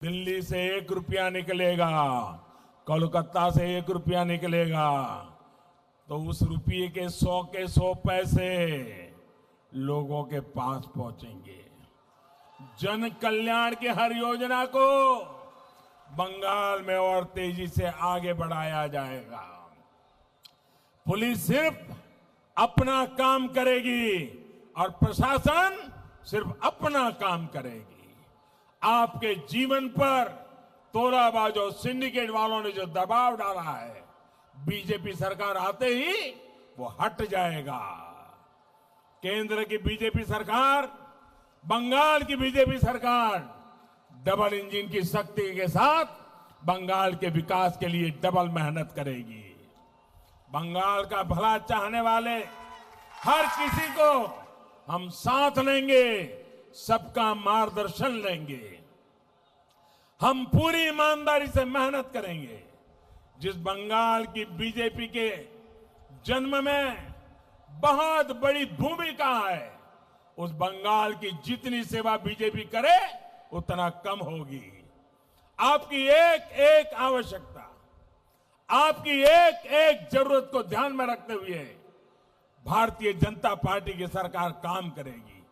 दिल्ली से 1 रुपया निकलेगा, कोलकाता से 1 रुपया निकलेगा, तो उस रुपये के 100 पैसे लोगों के पास पहुंचेंगे। जन कल्याण की हर योजना को बंगाल में और तेजी से आगे बढ़ाया जाएगा। पुलिस सिर्फ अपना काम करेगी और प्रशासन सिर्फ अपना काम करेगी। आपके जीवन पर तोलाबाज और सिंडिकेट वालों ने जो दबाव डाला है, बीजेपी सरकार आते ही वो हट जाएगा। केंद्र की बीजेपी सरकार, बंगाल की बीजेपी सरकार डबल इंजन की शक्ति के साथ बंगाल के विकास के लिए डबल मेहनत करेगी। बंगाल का भला चाहने वाले हर किसी को हम साथ लेंगे, सबका मार्गदर्शन लेंगे। हम पूरी ईमानदारी से मेहनत करेंगे। जिस बंगाल की बीजेपी के जन्म में बहुत बड़ी भूमिका है, उस बंगाल की जितनी सेवा बीजेपी करे उतना कम होगी। आपकी एक एक आवश्यकता, आपकी एक एक जरूरत को ध्यान में रखते हुए भारतीय जनता पार्टी की सरकार काम करेगी।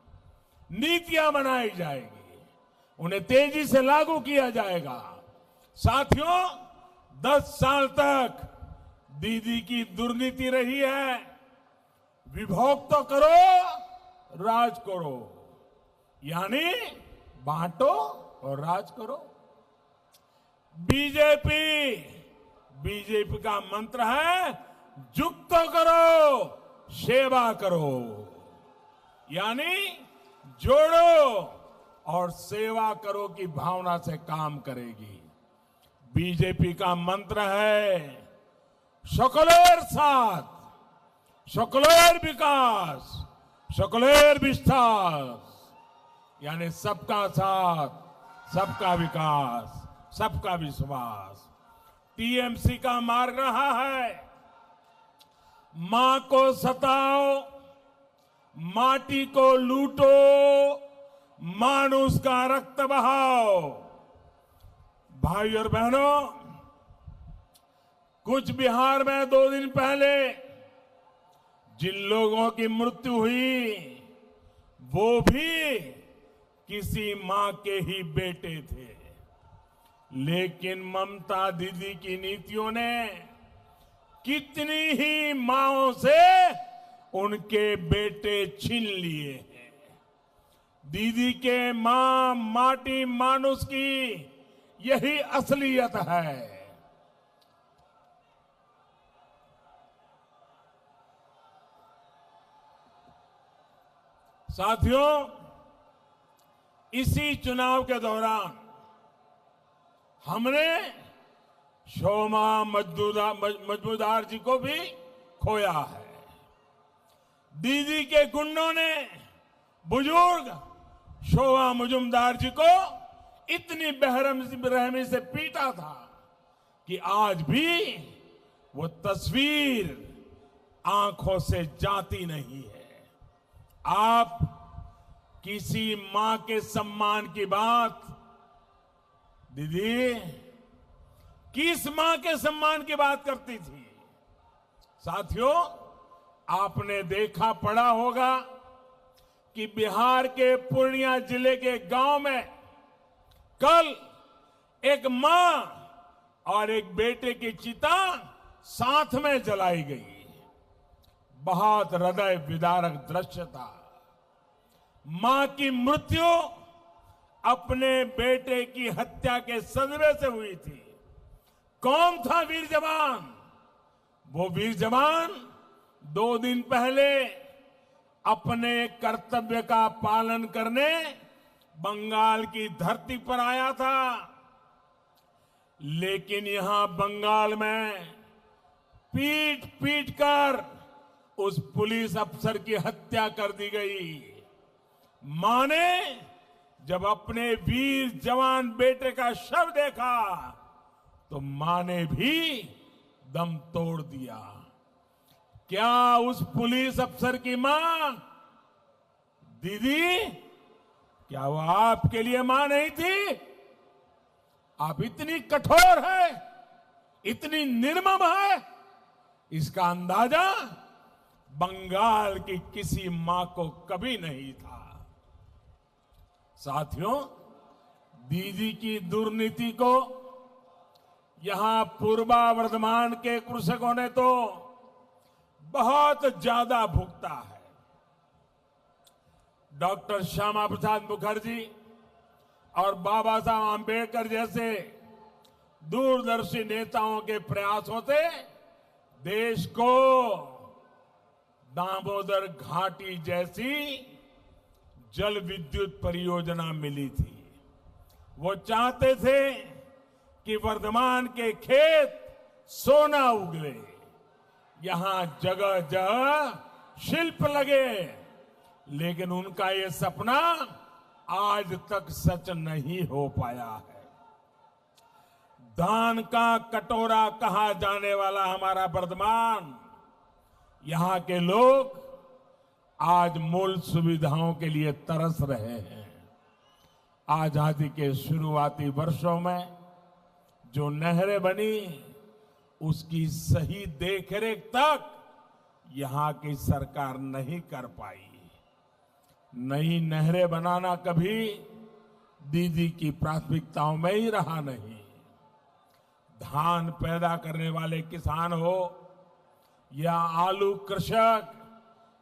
नीतियां बनाई जाएगी, उन्हें तेजी से लागू किया जाएगा। साथियों, 10 साल तक दीदी की दुर्नीति रही है, विभोग तो करो, राज करो, यानी बांटो और राज करो। बीजेपी का मंत्र है जुग तो करो, सेवा करो, यानी जोड़ो और सेवा करो की भावना से काम करेगी। बीजेपी का मंत्र है सकलेर साथ, सकलेर विकास, सकलेर विस्तार, यानी सबका साथ, सबका विकास, सबका विश्वास। टीएमसी का मार्ग रहा है मां को सताओ, माटी को लूटो, मानुष का रक्त बहाओ। भाई और बहनों, कुछ बिहार में 2 दिन पहले जिन लोगों की मृत्यु हुई, वो भी किसी मां के ही बेटे थे। लेकिन ममता दीदी की नीतियों ने कितनी ही मांओं से उनके बेटे छीन लिए हैं। दीदी के मां माटी मानुष की यही असलियत है। साथियों, इसी चुनाव के दौरान हमने शोमा मजमूदार जी को भी खोया है। दीदी के गुंडों ने बुजुर्ग शोमा मजूमदार जी को इतनी बेरहमी से पीटा था कि आज भी वो तस्वीर आंखों से जाती नहीं है। आप किसी मां के सम्मान की बात, दीदी किस मां के सम्मान की बात करती थी? साथियों, आपने देखा पढ़ा होगा कि बिहार के पूर्णिया जिले के गांव में कल एक मां और एक बेटे की चिता साथ में जलाई गई। बहुत हृदय विदारक दृश्य था। मां की मृत्यु अपने बेटे की हत्या के सदमे से हुई थी। कौन था वीर जवान? वो वीर जवान 2 दिन पहले अपने कर्तव्य का पालन करने बंगाल की धरती पर आया था। लेकिन यहां बंगाल में पीट पीट कर उस पुलिस अफसर की हत्या कर दी गई। मां ने जब अपने वीर जवान बेटे का शव देखा तो मां ने भी दम तोड़ दिया। क्या उस पुलिस अफसर की मां दीदी, क्या वो आपके लिए मां नहीं थी? आप इतनी कठोर है, इतनी निर्मम है, इसका अंदाजा बंगाल की किसी मां को कभी नहीं था। साथियों, दीदी की दुर्नीति को यहां पूर्वा वर्धमान के कृषकों ने तो बहुत ज्यादा भुगता है। डॉक्टर श्यामा प्रसाद मुखर्जी और बाबा साहब आंबेडकर जैसे दूरदर्शी नेताओं के प्रयासों से देश को दामोदर घाटी जैसी जल विद्युत परियोजना मिली थी। वो चाहते थे कि वर्धमान के खेत सोना उगले, यहां जगह जगह शिल्प लगे, लेकिन उनका ये सपना आज तक सच नहीं हो पाया है। दान का कटोरा कहा जाने वाला हमारा वर्धमान, यहां के लोग आज मूल सुविधाओं के लिए तरस रहे हैं। आजादी के शुरुआती वर्षों में जो नहरें बनी, उसकी सही देखरेख तक यहां की सरकार नहीं कर पाई। नई नहरें बनाना कभी दीदी की प्राथमिकताओं में ही रहा नहीं। धान पैदा करने वाले किसान हो या आलू कृषक,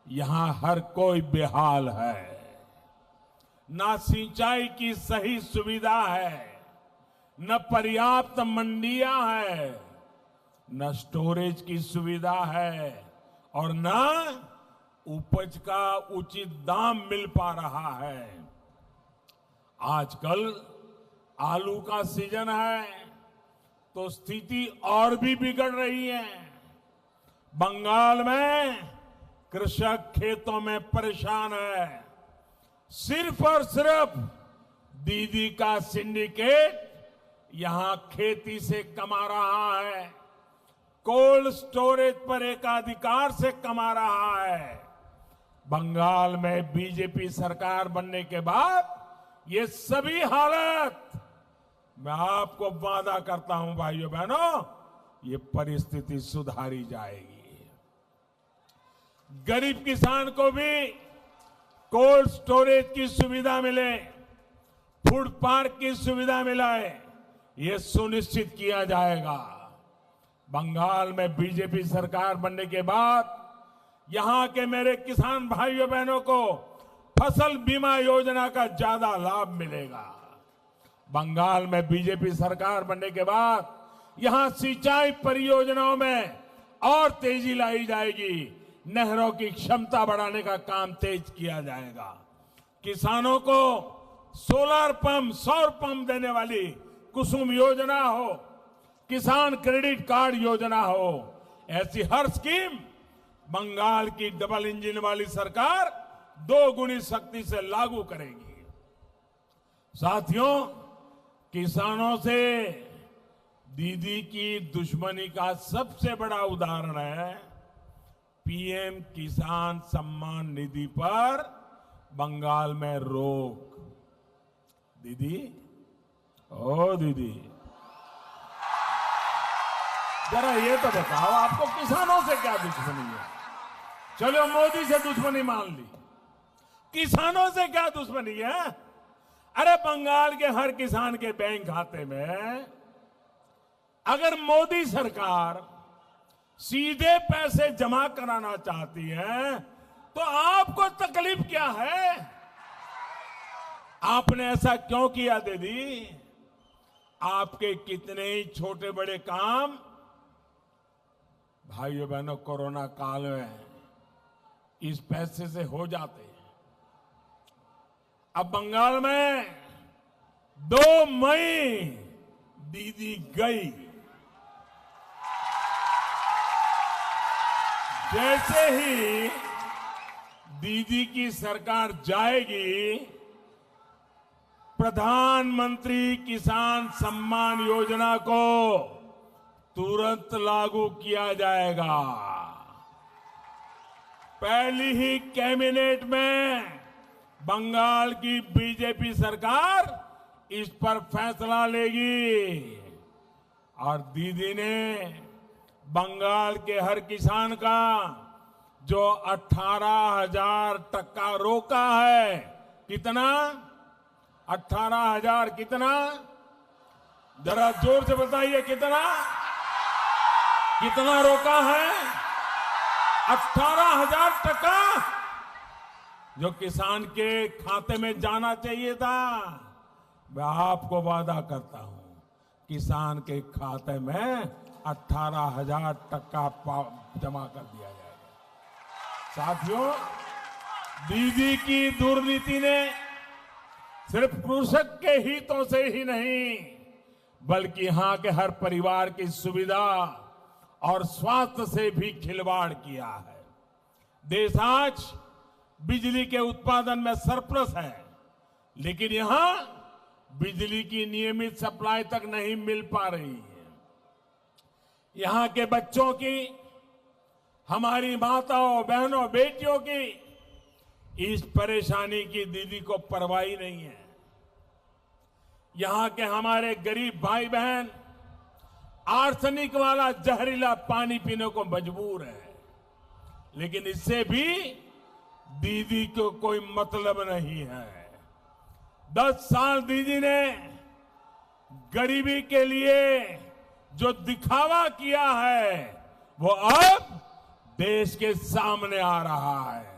यहां हर कोई बेहाल है। ना सिंचाई की सही सुविधा है, न पर्याप्त मंडियां है, न स्टोरेज की सुविधा है और न उपज का उचित दाम मिल पा रहा है। आजकल आलू का सीजन है तो स्थिति और भी बिगड़ रही है। बंगाल में कृषक खेतों में परेशान है। सिर्फ और सिर्फ दीदी का सिंडिकेट यहां खेती से कमा रहा है, कोल्ड स्टोरेज पर एकाधिकार से कमा रहा है। बंगाल में बीजेपी सरकार बनने के बाद ये सभी हालत, मैं आपको वादा करता हूं भाइयों बहनों, ये परिस्थिति सुधारी जाएगी। गरीब किसान को भी कोल्ड स्टोरेज की सुविधा मिले, फूड पार्क की सुविधा मिले, ये सुनिश्चित किया जाएगा। बंगाल में बीजेपी सरकार बनने के बाद यहां के मेरे किसान भाइयों बहनों को फसल बीमा योजना का ज्यादा लाभ मिलेगा। बंगाल में बीजेपी सरकार बनने के बाद यहां सिंचाई परियोजनाओं में और तेजी लाई जाएगी। नहरों की क्षमता बढ़ाने का काम तेज किया जाएगा। किसानों को सोलर पंप, सौर पंप देने वाली कुसुम योजना हो, किसान क्रेडिट कार्ड योजना हो, ऐसी हर स्कीम बंगाल की डबल इंजन वाली सरकार 2 गुनी शक्ति से लागू करेगी। साथियों, किसानों से दीदी की दुश्मनी का सबसे बड़ा उदाहरण है पीएम किसान सम्मान निधि पर बंगाल में रोक। दीदी, ओ दीदी, जरा ये तो बताओ, आपको किसानों से क्या दुश्मनी है? चलो मोदी से दुश्मनी मान ली, किसानों से क्या दुश्मनी है? अरे बंगाल के हर किसान के बैंक खाते में अगर मोदी सरकार सीधे पैसे जमा कराना चाहती है तो आपको तकलीफ क्या है? आपने ऐसा क्यों किया दीदी? आपके कितने ही छोटे बड़े काम भाइयों बहनों कोरोना काल में इस पैसे से हो जाते हैं। अब बंगाल में 2 मई दीदी गई, जैसे ही दीदी की सरकार जाएगी, प्रधानमंत्री किसान सम्मान योजना को तुरंत लागू किया जाएगा। पहली ही कैबिनेट में बंगाल की बीजेपी सरकार इस पर फैसला लेगी। और दीदी ने बंगाल के हर किसान का जो 18,000 टका रोका है, कितना? 18,000 कितना? जरा जोर से बताइए, कितना कितना रोका है? 18,000 टका जो किसान के खाते में जाना चाहिए था। मैं आपको वादा करता हूं, किसान के खाते में 18,000 टका जमा कर दिया जाएगा। साथियों, दीदी की दुर्नीति ने सिर्फ कृषक के हितों से ही नहीं, बल्कि यहां के हर परिवार की सुविधा और स्वास्थ्य से भी खिलवाड़ किया है। देश आज बिजली के उत्पादन में सरप्लस है, लेकिन यहां बिजली की नियमित सप्लाई तक नहीं मिल पा रही है। यहां के बच्चों की, हमारी माताओं, बहनों, बेटियों की इस परेशानी की दीदी को परवाह ही नहीं है। यहां के हमारे गरीब भाई बहन आर्सेनिक वाला जहरीला पानी पीने को मजबूर है, लेकिन इससे भी दीदी को कोई मतलब नहीं है। 10 साल दीदी ने गरीबी के लिए जो दिखावा किया है, वो अब देश के सामने आ रहा है।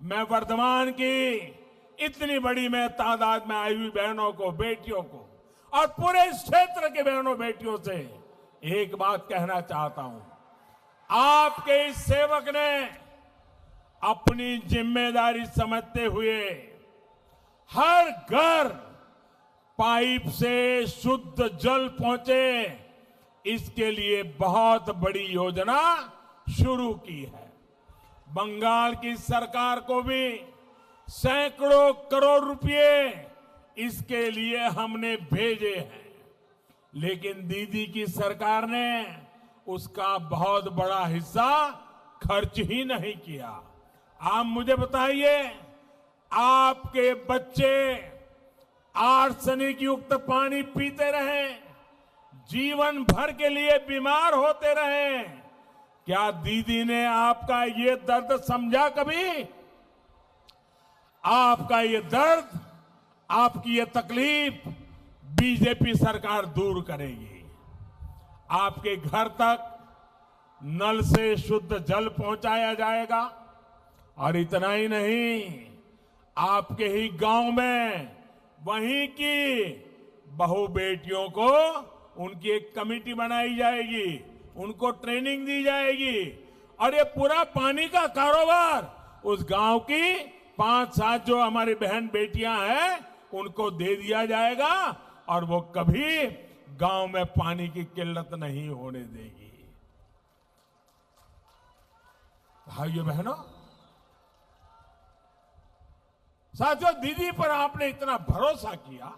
मैं वर्धमान की इतनी बड़ी में तादाद में आई हुई बहनों को, बेटियों को और पूरे इस क्षेत्र के बहनों बेटियों से एक बात कहना चाहता हूं। आपके इस सेवक ने अपनी जिम्मेदारी समझते हुए हर घर पाइप से शुद्ध जल पहुंचे, इसके लिए बहुत बड़ी योजना शुरू की है। बंगाल की सरकार को भी सैकड़ों करोड़ रुपए इसके लिए हमने भेजे हैं, लेकिन दीदी की सरकार ने उसका बहुत बड़ा हिस्सा खर्च ही नहीं किया। आप मुझे बताइए, आपके बच्चे आर्सेनिक युक्त पानी पीते रहे, जीवन भर के लिए बीमार होते रहे, क्या दीदी ने आपका ये दर्द समझा कभी? आपका ये दर्द, आपकी ये तकलीफ बीजेपी सरकार दूर करेगी। आपके घर तक नल से शुद्ध जल पहुंचाया जाएगा। और इतना ही नहीं, आपके ही गांव में वहीं की बहू बेटियों को उनकी एक कमेटी बनाई जाएगी, उनको ट्रेनिंग दी जाएगी, और ये पूरा पानी का कारोबार उस गांव की 5-7 जो हमारी बहन बेटियां हैं उनको दे दिया जाएगा, और वो कभी गांव में पानी की किल्लत नहीं होने देगी। भाइयों बहनों, साथियों, दीदी पर आपने इतना भरोसा किया,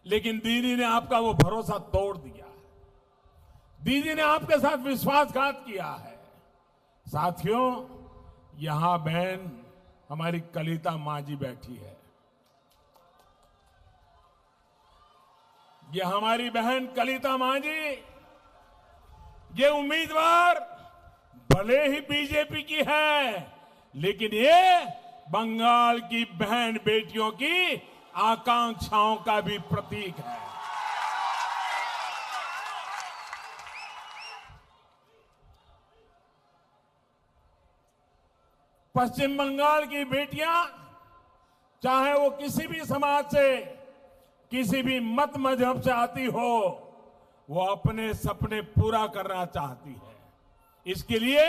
लेकिन दीदी ने आपका वो भरोसा तोड़ दिया है। दीदी ने आपके साथ विश्वासघात किया है। साथियों, यहां बहन हमारी कलिता मां जी बैठी है। ये हमारी बहन कलिता मां जी, ये उम्मीदवार भले ही बीजेपी की है, लेकिन ये बंगाल की बहन बेटियों की आकांक्षाओं का भी प्रतीक है। पश्चिम बंगाल की बेटियां, चाहे वो किसी भी समाज से, किसी भी मत मजहब से आती हो, वो अपने सपने पूरा करना चाहती है। इसके लिए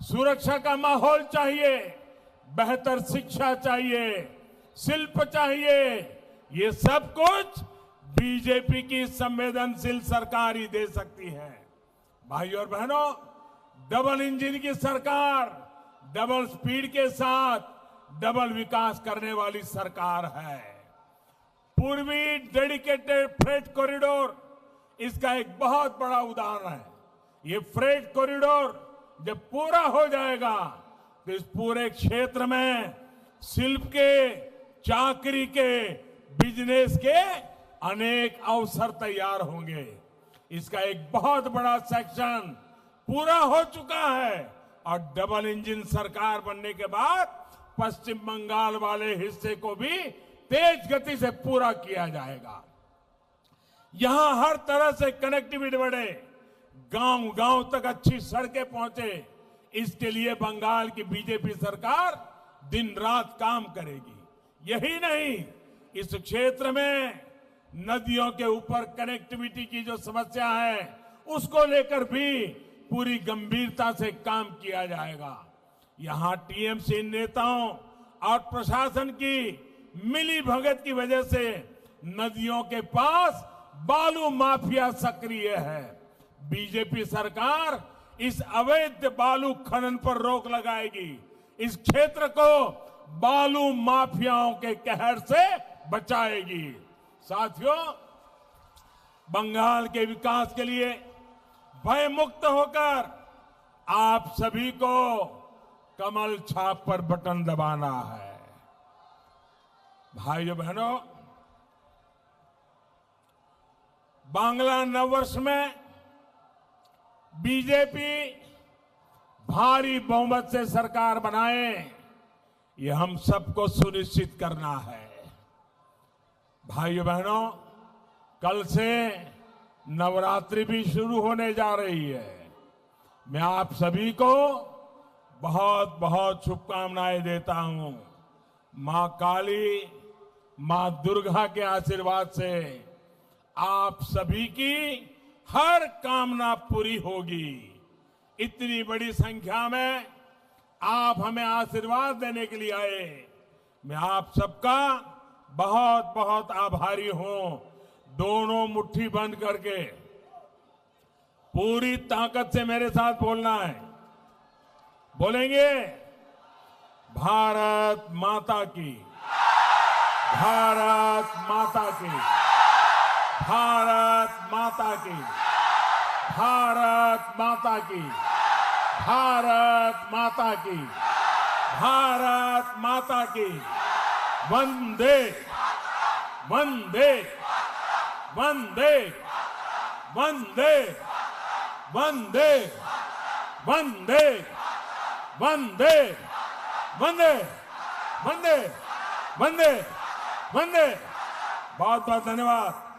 सुरक्षा का माहौल चाहिए, बेहतर शिक्षा चाहिए, शिल्प चाहिए। ये सब कुछ बीजेपी की संवेदनशील सरकार ही दे सकती है। भाइयों और बहनों, डबल इंजन की सरकार, डबल स्पीड के साथ डबल विकास करने वाली सरकार है। पूर्वी डेडिकेटेड फ्रेट कॉरिडोर इसका एक बहुत बड़ा उदाहरण है। ये फ्रेट कॉरिडोर जब पूरा हो जाएगा तो इस पूरे क्षेत्र में शिल्प के, चाकरी के बिजनेस के अनेक अवसर तैयार होंगे। इसका एक बहुत बड़ा सेक्शन पूरा हो चुका है और डबल इंजन सरकार बनने के बाद पश्चिम बंगाल वाले हिस्से को भी तेज गति से पूरा किया जाएगा। यहां हर तरह से कनेक्टिविटी बढ़े, गांव गांव तक अच्छी सड़कें पहुंचे, इसके लिए बंगाल की बीजेपी सरकार दिन रात काम करेगी। यही नहीं, इस क्षेत्र में नदियों के ऊपर कनेक्टिविटी की जो समस्या है उसको लेकर भी पूरी गंभीरता से काम किया जाएगा। यहां टीएमसी नेताओं और प्रशासन की मिली भगत की वजह से नदियों के पास बालू माफिया सक्रिय है। बीजेपी सरकार इस अवैध बालू खनन पर रोक लगाएगी, इस क्षेत्र को बालू माफियाओं के कहर से बचाएगी। साथियों, बंगाल के विकास के लिए भय मुक्त होकर आप सभी को कमल छाप पर बटन दबाना है। भाइयों बहनों, बांग्ला नववर्ष में बीजेपी भारी बहुमत से सरकार बनाए, ये हम सबको सुनिश्चित करना है। भाइयों बहनों, कल से नवरात्रि भी शुरू होने जा रही है। मैं आप सभी को बहुत बहुत शुभकामनाएं देता हूं। मां काली, मां दुर्गा के आशीर्वाद से आप सभी की हर कामना पूरी होगी। इतनी बड़ी संख्या में आप हमें आशीर्वाद देने के लिए आए, मैं आप सबका बहुत बहुत आभारी हूं। दोनों मुट्ठी बंद करके पूरी ताकत से मेरे साथ बोलना है। बोलेंगे? भारत माता की, भारत माता की, भारत माता की, भारत माता की, भारत माता की, भारत माता की। वंदे वंदे वंदे वंदे वंदे वंदे वंदे वंदे वंदे वंदे वंदे। बहुत बहुत धन्यवाद।